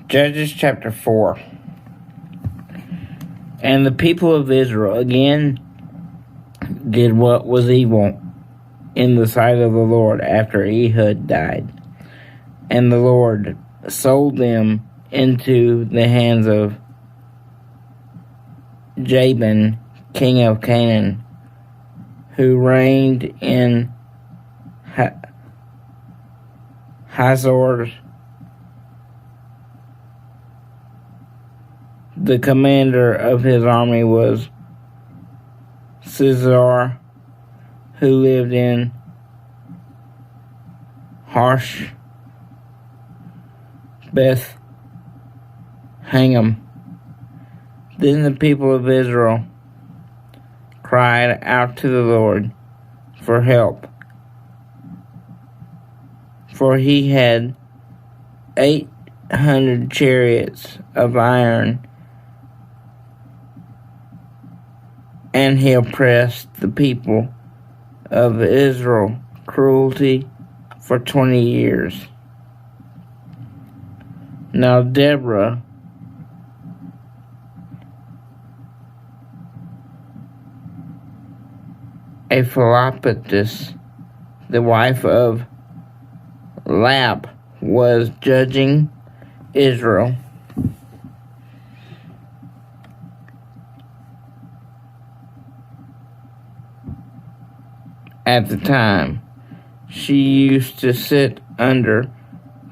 Judges chapter 4. And the people of Israel again did what was evil in the sight of the Lord after Ehud died. And the Lord sold them into the hands of Jabin, king of Canaan, who reigned in Hazor. The commander of his army was Sisera, who lived in Harosheth-hagoyim. Then the people of Israel cried out to the Lord for help, for he had 800 chariots of iron, and he oppressed the people of Israel cruelty for 20 years. Now Deborah, a prophetess, the wife of Lap, was judging Israel. At the time, she used to sit under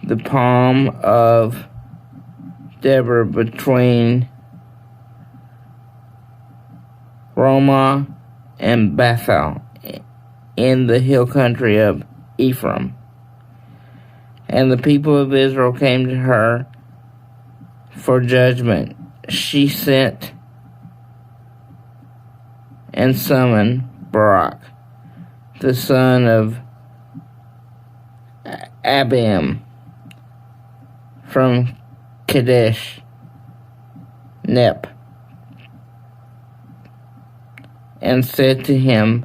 the palm of Deborah between Ramah and Bethel in the hill country of Ephraim. And the people of Israel came to her for judgment. She sent and summoned Barak, the son of Abinoam, from Kedesh-naphtali, and said to him,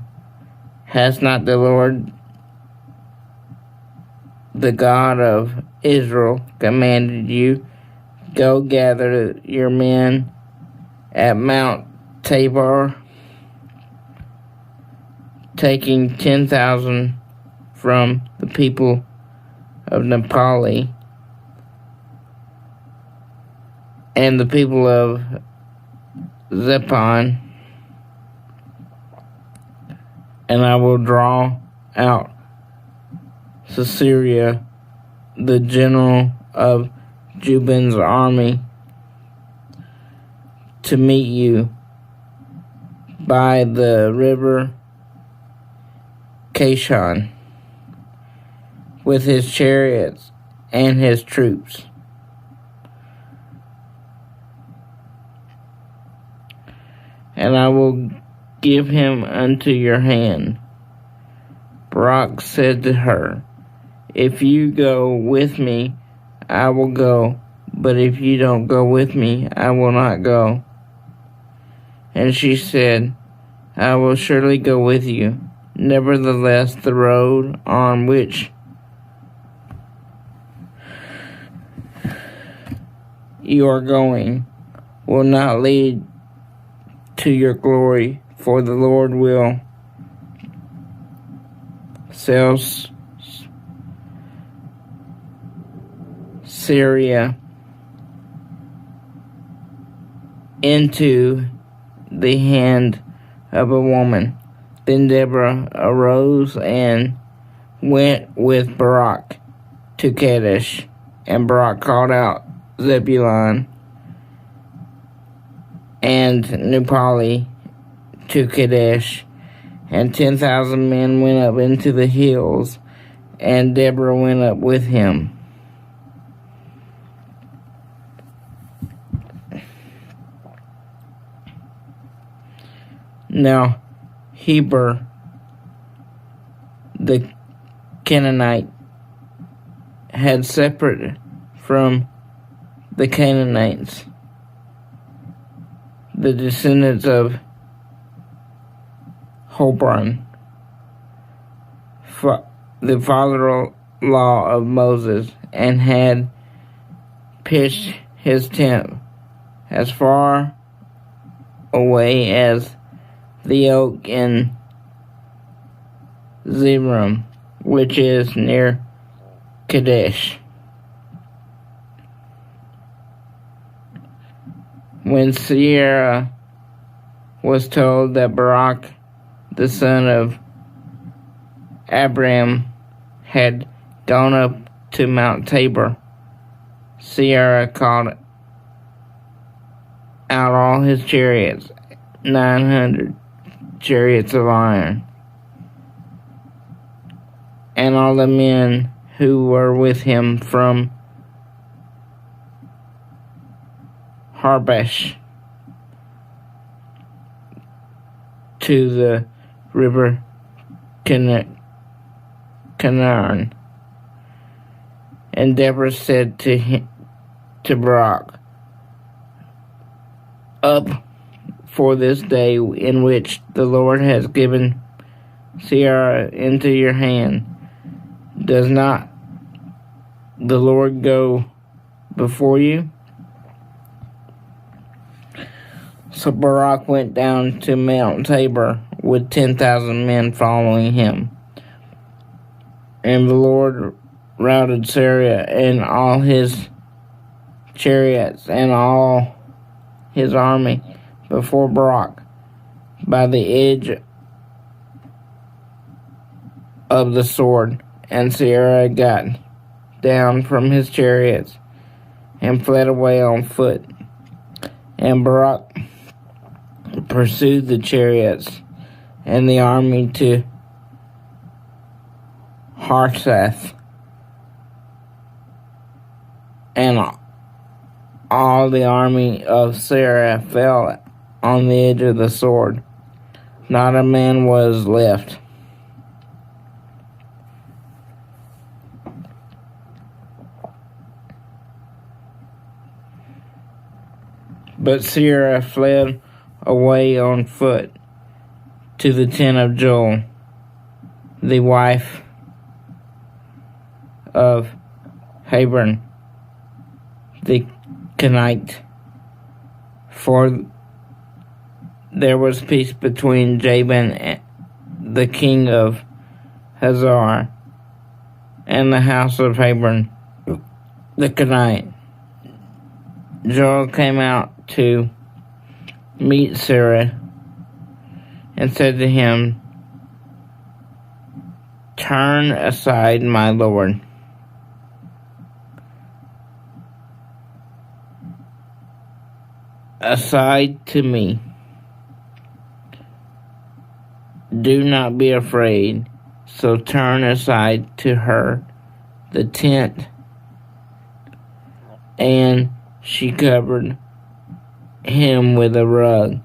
Has not the Lord, the God of Israel, commanded you, Go gather your men at Mount Tabor, taking 10,000 from the people of Naphtali and the people of Zebulun, and I will draw out Sisera, the general of Jabin's army, to meet you by the river Kishon with his chariots and his troops. And I will give him unto your hand. Barak said to her, If you go with me, I will go, but if you don't go with me, I will not go. And she said, I will surely go with you. Nevertheless, the road on which you are going will not lead to your glory, for the Lord will sell Syria into the hand of a woman. Then Deborah arose and went with Barak to Kadesh, and Barak called out Zebulun and Naphtali to Kadesh, and 10,000 men went up into the hills, and Deborah went up with him. Now Heber, the Canaanite, had separated from the Canaanites, the descendants of Hebron, the father-in-law of Moses, and had pitched his tent as far away as the oak in Zebulun, which is near Kadesh. When Sisera was told that Barak, the son of Abinoam, had gone up to Mount Tabor, Sisera called out all his chariots, 900 chariots of iron, and all the men who were with him from Harosheth to the river Canaan. And Deborah said to Barak, "Up, for this day in which the Lord has given Sisera into your hand. Does not the Lord go before you?" So Barak went down to Mount Tabor with 10,000 men following him. And the Lord routed Sisera and all his chariots and all his army before Barak by the edge of the sword. And Sisera got down from his chariots and fled away on foot. And Barak pursued the chariots and the army to Harosheth, and all the army of Sisera fell on the edge of the sword. Not a man was left. But Sisera fled away on foot to the tent of Joel, the wife of Hebron, the Canaanite, for there was peace between Jabin, the king of Hazor, and the house of Hebron, the Canaanite. Joel came out to meet Sisera and said to him, "Turn aside, my lord. Aside to me. Do not be afraid." So turn aside to her, the tent, and she covered him with a rug.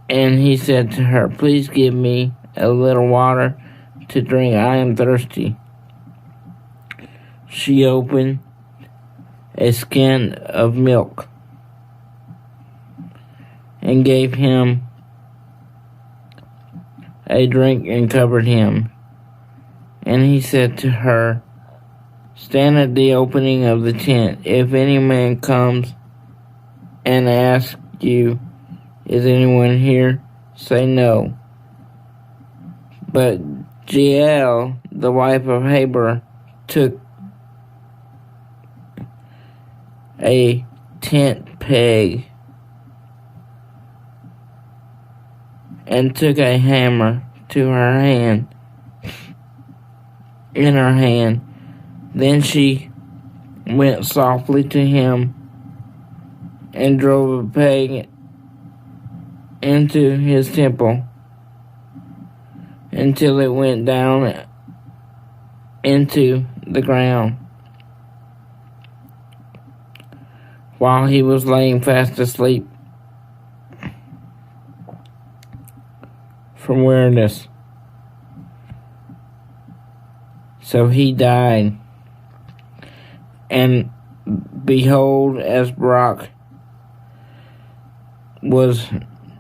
And he said to her, "Please give me a little water to drink. I am thirsty." She opened a skin of milk and gave him a drink and covered him. And he said to her, "Stand at the opening of the tent. If any man comes and asks you, 'Is anyone here?' say no." But Jael, the wife of Heber, took a tent peg and took a hammer in her hand. Then she went softly to him and drove a peg into his temple until it went down into the ground, while he was laying fast asleep from weariness. So he died. And behold, as Barak was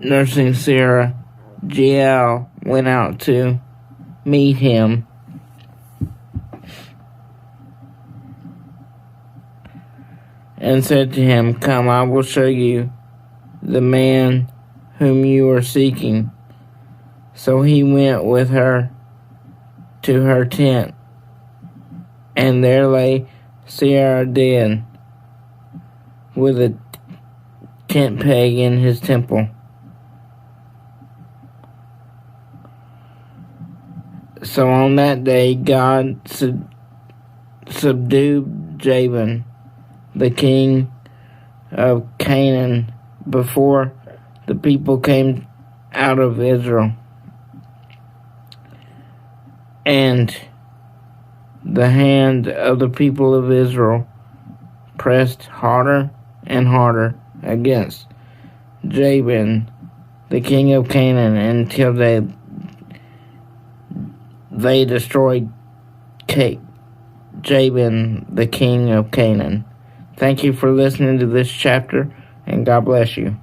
nursing Sisera, Jael went out to meet him. and said to him, "Come, I will show you the man whom you are seeking." So he went with her to her tent, and there lay Sisera dead, with a tent peg in his temple. So on that day God subdued Jabin, the king of Canaan, before the people came out of Israel. And the hand of the people of Israel pressed harder and harder against Jabin, the king of Canaan, until they destroyed Jabin, the king of Canaan. Thank you for listening to this chapter, and God bless you.